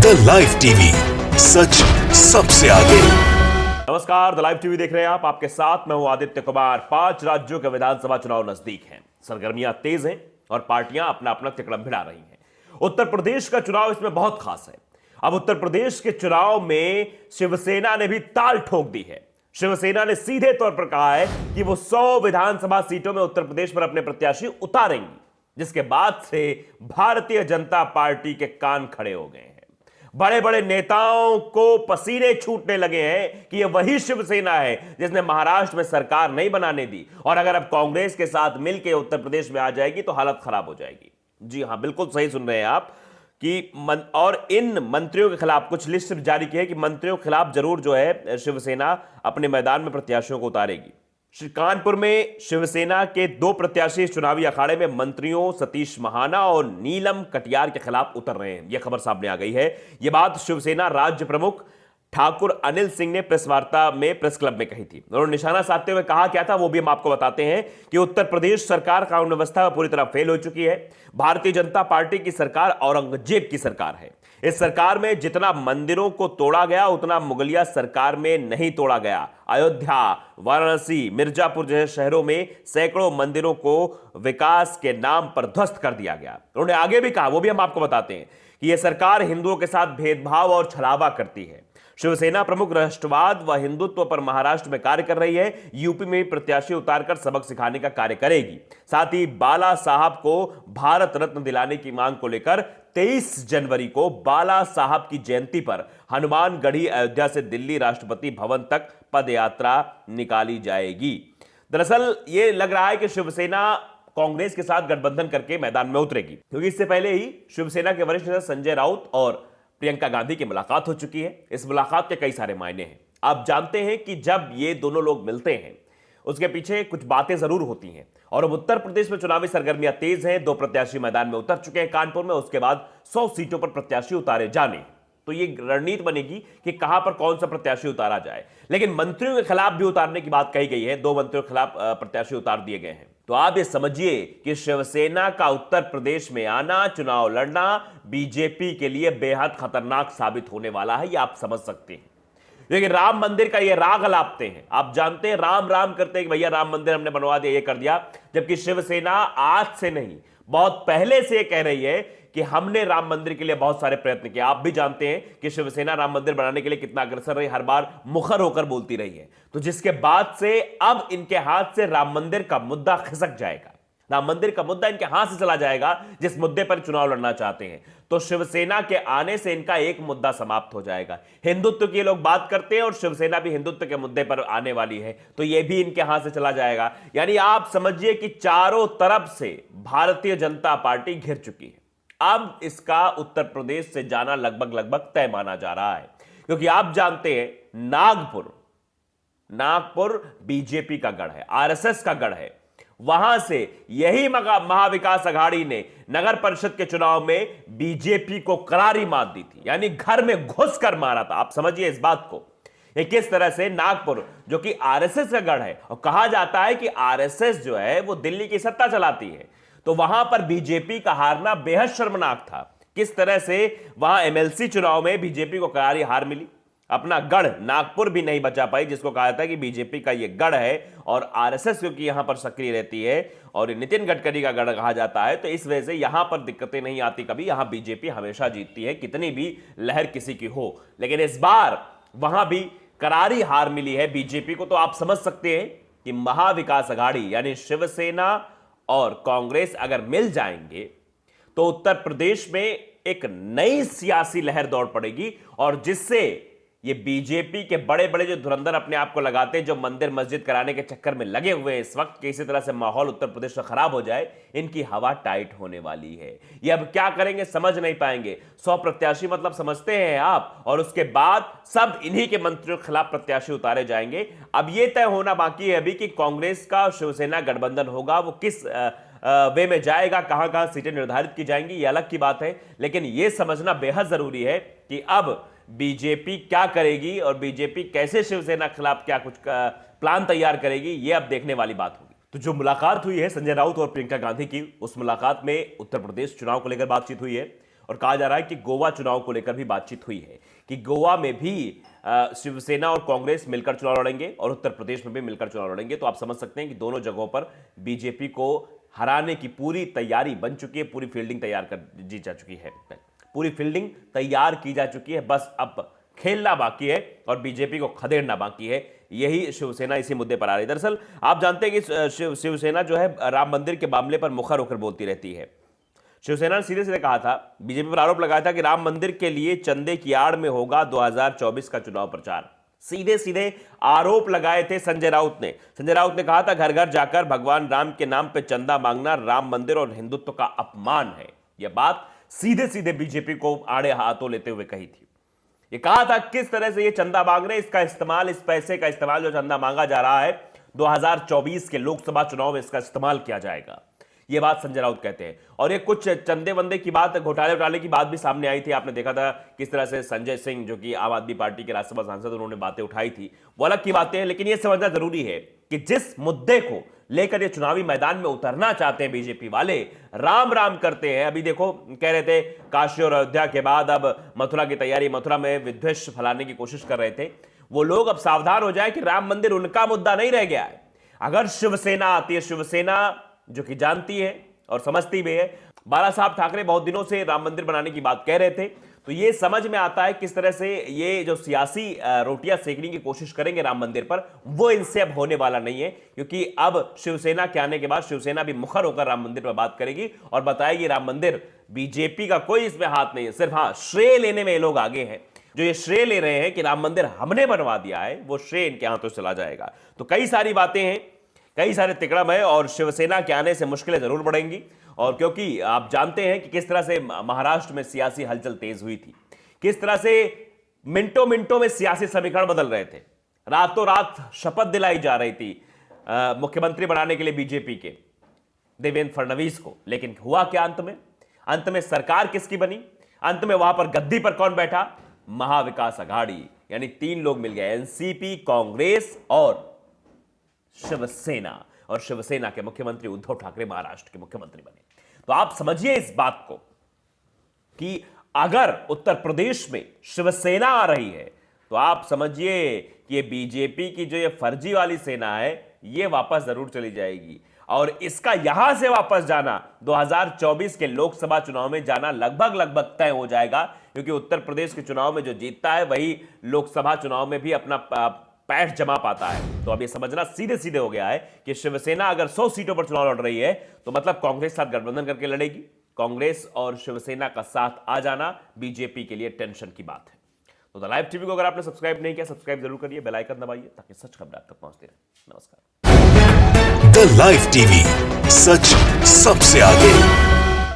The live TV, सच सबसे आगे। नमस्कार, द लाइव टीवी देख रहे हैं आप। आपके साथ मैं हूं आदित्य कुमार। 5 राज्यों के विधानसभा चुनाव नजदीक हैं, सरगर्मियां तेज हैं और पार्टियां अपना अपना तिकड़म भिड़ा रही हैं। उत्तर प्रदेश का चुनाव इसमें बहुत खास है। अब उत्तर प्रदेश के चुनाव में शिवसेना ने भी ताल ठोक दी है। शिवसेना ने सीधे तौर पर कहा है कि वो 100 विधानसभा सीटों में उत्तर प्रदेश पर अपने प्रत्याशी उतारेंगी, जिसके बाद से भारतीय जनता पार्टी के कान खड़े हो गए हैं। बड़े बड़े नेताओं को पसीने छूटने लगे हैं कि यह वही शिवसेना है जिसने महाराष्ट्र में सरकार नहीं बनाने दी, और अगर अब कांग्रेस के साथ मिलकर उत्तर प्रदेश में आ जाएगी तो हालत खराब हो जाएगी। जी हां, बिल्कुल सही सुन रहे हैं आप कि और इन मंत्रियों के खिलाफ कुछ लिस्ट जारी की है कि मंत्रियों के खिलाफ जरूर जो है शिवसेना अपने मैदान में प्रत्याशियों को उतारेगी। कानपुर में शिवसेना के 2 प्रत्याशी इस चुनावी अखाड़े में मंत्रियों सतीश महाना और नीलम कटियार के खिलाफ उतर रहे हैं। यह खबर सामने आ गई है। यह बात शिवसेना राज्य प्रमुख ठाकुर अनिल सिंह ने प्रेस वार्ता में प्रेस क्लब में कही थी। उन्होंने निशाना साधते हुए कहा क्या था वो भी हम आपको बताते हैं कि उत्तर प्रदेश सरकार कानून व्यवस्था पूरी तरह फेल हो चुकी है। भारतीय जनता पार्टी की सरकार औरंगजेब की सरकार है। इस सरकार में जितना मंदिरों को तोड़ा गया उतना मुगलिया सरकार में नहीं तोड़ा गया। अयोध्या, वाराणसी, मिर्जापुर जैसे शहरों में सैकड़ों मंदिरों को विकास के नाम पर ध्वस्त कर दिया गया। उन्होंने आगे भी कहा, वो भी हम आपको बताते हैं, कि यह सरकार हिंदुओं के साथ भेदभाव और छलावा करती है। शिवसेना प्रमुख राष्ट्रवाद व हिंदुत्व पर महाराष्ट्र में कार्य कर रही है। यूपी में प्रत्याशी उतारकर सबक सिखाने का कार्य करेगी। साथ ही बाला साहब को भारत रत्न दिलाने की मांग को लेकर 23 जनवरी को बाला साहब की जयंती पर हनुमानगढ़ी अयोध्या से दिल्ली राष्ट्रपति भवन तक पद यात्रा निकाली जाएगी। दरअसल यह लग रहा है कि शिवसेना कांग्रेस के साथ गठबंधन करके मैदान में उतरेगी, क्योंकि इससे पहले ही शिवसेना के वरिष्ठ नेता संजय राउत और प्रियंका गांधी की मुलाकात हो चुकी है। इस मुलाकात के कई सारे मायने हैं। आप जानते हैं कि जब ये दोनों लोग मिलते हैं उसके पीछे कुछ बातें जरूर होती हैं। और अब उत्तर प्रदेश में चुनावी सरगर्मियां तेज हैं। 2 प्रत्याशी मैदान में उतर चुके हैं कानपुर में। उसके बाद 100 सीटों पर प्रत्याशी उतारे जाने, तो ये रणनीति बनेगी कि कहां पर कौन सा प्रत्याशी उतारा जाए। लेकिन मंत्रियों के खिलाफ भी उतारने की बात कही गई है। 2 मंत्रियों के खिलाफ प्रत्याशी उतार दिए गए हैं। तो आप ये समझिए कि शिवसेना का उत्तर प्रदेश में आना, चुनाव लड़ना बीजेपी के लिए बेहद खतरनाक साबित होने वाला है। ये आप समझ सकते हैं, क्योंकि राम मंदिर का ये राग अलापते हैं। आप जानते हैं, राम राम करते हैं कि भैया राम मंदिर हमने बनवा दिया, ये कर दिया, जबकि शिवसेना आज से नहीं बहुत पहले से कह रही है कि हमने राम मंदिर के लिए बहुत सारे प्रयत्न किए। आप भी जानते हैं कि शिवसेना राम मंदिर बनाने के लिए कितना अग्रसर रही, हर बार मुखर होकर बोलती रही है। तो जिसके बाद से अब इनके हाथ से राम मंदिर का मुद्दा खिसक जाएगा। राम मंदिर का मुद्दा इनके हाथ से चला जाएगा जिस मुद्दे पर चुनाव लड़ना चाहते हैं। तो शिवसेना के आने से इनका एक मुद्दा समाप्त हो जाएगा। हिंदुत्व की लोग बात करते हैं और शिवसेना भी हिंदुत्व के मुद्दे पर आने वाली है, तो यह भी इनके हाथ से चला जाएगा। यानी आप समझिए कि चारों तरफ से भारतीय जनता पार्टी घिर चुकी है। अब इसका उत्तर प्रदेश से जाना लगभग तय माना जा रहा है, क्योंकि आप जानते हैं नागपुर बीजेपी का गढ़ है, आरएसएस का गढ़ है। वहां से यही महाविकास अघाड़ी ने नगर परिषद के चुनाव में बीजेपी को करारी मात दी थी, यानी घर में घुसकर मारा था। आप समझिए इस बात को, ये किस तरह से नागपुर जो कि आरएसएस का गढ़ है, और कहा जाता है कि आरएसएस जो है वो दिल्ली की सत्ता चलाती है, तो वहां पर बीजेपी का हारना बेहद शर्मनाक था। किस तरह से वहां एमएलसी चुनाव में बीजेपी को करारी हार मिली। अपना गढ़ नागपुर भी नहीं बचा पाई, जिसको कहा जाता है कि बीजेपी का यह गढ़ है, और आरएसएस क्योंकि यहां पर सक्रिय रहती है और नितिन गडकरी का गढ़ कहा जाता है, तो इस वजह से यहां पर दिक्कतें नहीं आती कभी। यहां बीजेपी हमेशा जीतती है, कितनी भी लहर किसी की हो। लेकिन इस बार वहां भी करारी हार मिली है बीजेपी को। तो आप समझ सकते हैं कि महाविकास अघाड़ी यानी शिवसेना और कांग्रेस अगर मिल जाएंगे तो उत्तर प्रदेश में एक नई सियासी लहर दौड़ पड़ेगी, और जिससे ये बीजेपी के बड़े बड़े जो धुरंधर अपने आप को लगाते हैं, जो मंदिर मस्जिद कराने के चक्कर में लगे हुए हैं इस वक्त, किसी तरह से माहौल उत्तर प्रदेश का खराब हो जाए, इनकी हवा टाइट होने वाली है। ये अब क्या करेंगे समझ नहीं पाएंगे। 100 प्रत्याशी मतलब समझते हैं आप, और उसके बाद सब इन्हीं के मंत्रियों के खिलाफ प्रत्याशी उतारे जाएंगे। अब यह तय होना बाकी है अभी कि कांग्रेस का और शिवसेना गठबंधन होगा, वो किस वे में जाएगा, कहां कहां सीटें निर्धारित की जाएंगी, ये अलग की बात है। लेकिन यह समझना बेहद जरूरी है कि अब बीजेपी क्या करेगी और बीजेपी कैसे शिवसेना के खिलाफ क्या कुछ प्लान तैयार करेगी, यह अब देखने वाली बात होगी। तो जो मुलाकात हुई है संजय राउत और प्रियंका गांधी की, उस मुलाकात में उत्तर प्रदेश चुनाव को लेकर बातचीत हुई है, और कहा जा रहा है कि गोवा चुनाव को लेकर भी बातचीत हुई है कि गोवा में भी शिवसेना और कांग्रेस मिलकर चुनाव लड़ेंगे और उत्तर प्रदेश में भी मिलकर चुनाव लड़ेंगे। तो आप समझ सकते हैं कि दोनों जगहों पर बीजेपी को हराने की पूरी तैयारी बन चुकी है, पूरी फील्डिंग तैयार कर जी जा चुकी है, पूरी फील्डिंग तैयार की जा चुकी है, बस अब खेलना बाकी है और बीजेपी को खदेड़ना बाकी है। यही शिवसेना इसी मुद्दे पर आ रही है। दरअसल आप जानते हैं कि शिवसेना जो है राम मंदिर के मामले पर मुखर होकर बोलती रहती है। शिवसेना ने सीधे सीधे कहा था, बीजेपी पर आरोप लगाया था कि राम मंदिर के लिए चंदे की आड़ में होगा 2024 का चुनाव प्रचार। सीधे सीधे आरोप लगाए थे संजय राउत ने। संजय राउत ने कहा था घर घर जाकर भगवान राम के नाम पे चंदा मांगना राम मंदिर और हिंदुत्व का अपमान है। यह बात सीधे सीधे बीजेपी को आड़े हाथों लेते हुए कही थी। ये कहा था किस तरह से ये चंदा मांग रहे, इसका इस्तेमाल, इस पैसे का इस्तेमाल जो चंदा मांगा जा रहा है 2024 के लोकसभा चुनाव में इसका इस्तेमाल किया जाएगा। ये बात संजय राउत कहते हैं। और ये कुछ चंदे वंदे की बात, घोटाले की बात भी सामने आई थी। आपने देखा था किस तरह से संजय सिंह जो कि आम आदमी पार्टी के राज्यसभा सांसद, उन्होंने बातें उठाई थी। वो अलग की बातें हैं, लेकिन यह समझना जरूरी है कि जिस मुद्दे को लेकर ये चुनावी मैदान में उतरना चाहते हैं बीजेपी वाले, राम राम करते हैं। अभी देखो, कह रहे थे काशी और अयोध्या के बाद अब मथुरा की तैयारी, मथुरा में विद्वेष फैलाने की कोशिश कर रहे थे। वो लोग अब सावधान हो जाए कि राम मंदिर उनका मुद्दा नहीं रह गया है। अगर शिवसेना आती है, शिवसेना जो कि जानती है और समझती भी है, बाला साहब ठाकरे बहुत दिनों से राम मंदिर बनाने की बात कह रहे थे, तो ये समझ में आता है किस तरह से ये जो सियासी रोटियां सेकने की कोशिश करेंगे राम मंदिर पर, वो इनसे अब होने वाला नहीं है। क्योंकि अब शिवसेना के आने के बाद शिवसेना भी मुखर होकर राम मंदिर पर बात करेगी और बताएगी राम मंदिर, बीजेपी का कोई इसमें हाथ नहीं है, सिर्फ हाँ श्रेय लेने में ये लोग आगे हैं। जो ये श्रेय ले रहे हैं कि राम मंदिर हमने बनवा दिया है, वो श्रेय इनके हाथों से चला जाएगा। तो कई सारी बातें हैं, कई सारे तिकड़म है और शिवसेना के आने से मुश्किलें जरूर बढ़ेंगी। और क्योंकि आप जानते हैं कि किस तरह से महाराष्ट्र में सियासी हलचल तेज हुई थी, किस तरह से मिनटों मिनटों में सियासी समीकरण बदल रहे थे, रातों रात शपथ दिलाई जा रही थी मुख्यमंत्री बनाने के लिए बीजेपी के देवेंद्र फडणवीस को। लेकिन हुआ क्या अंत में सरकार किसकी बनी? अंत में वहां पर गद्दी पर कौन बैठा? महाविकास अघाड़ी, यानी 3 लोग मिल गए, एनसीपी, कांग्रेस और शिवसेना। और शिवसेना के मुख्यमंत्री उद्धव ठाकरे महाराष्ट्र के मुख्यमंत्री बने। तो आप समझिए इस बात को कि अगर उत्तर प्रदेश में शिवसेना आ रही है, तो आप समझिए कि ये बीजेपी की जो ये फर्जी वाली सेना है, ये वापस जरूर चली जाएगी। और इसका यहां से वापस जाना 2024 के लोकसभा चुनाव में जाना लगभग तय हो जाएगा। क्योंकि उत्तर प्रदेश के चुनाव में जो जीतता है वही लोकसभा चुनाव में भी अपना पैठ जमा पाता है। तो अब ये समझना सीधे सीधे हो गया है कि शिवसेना अगर 100 सीटों पर चुनाव लड़ रही है, तो मतलब कांग्रेस साथ गठबंधन करके लड़ेगी। कांग्रेस और शिवसेना का साथ आ जाना बीजेपी के लिए टेंशन की बात है। तो द लाइव टीवी को अगर आपने सब्सक्राइब नहीं किया, सब्सक्राइब जरूर करिए, बेल आइकन दबाइए ताकि सच खबर आप तक पहुंचती रहे। नमस्कार। द लाइव टीवी, सच सबसे आगे।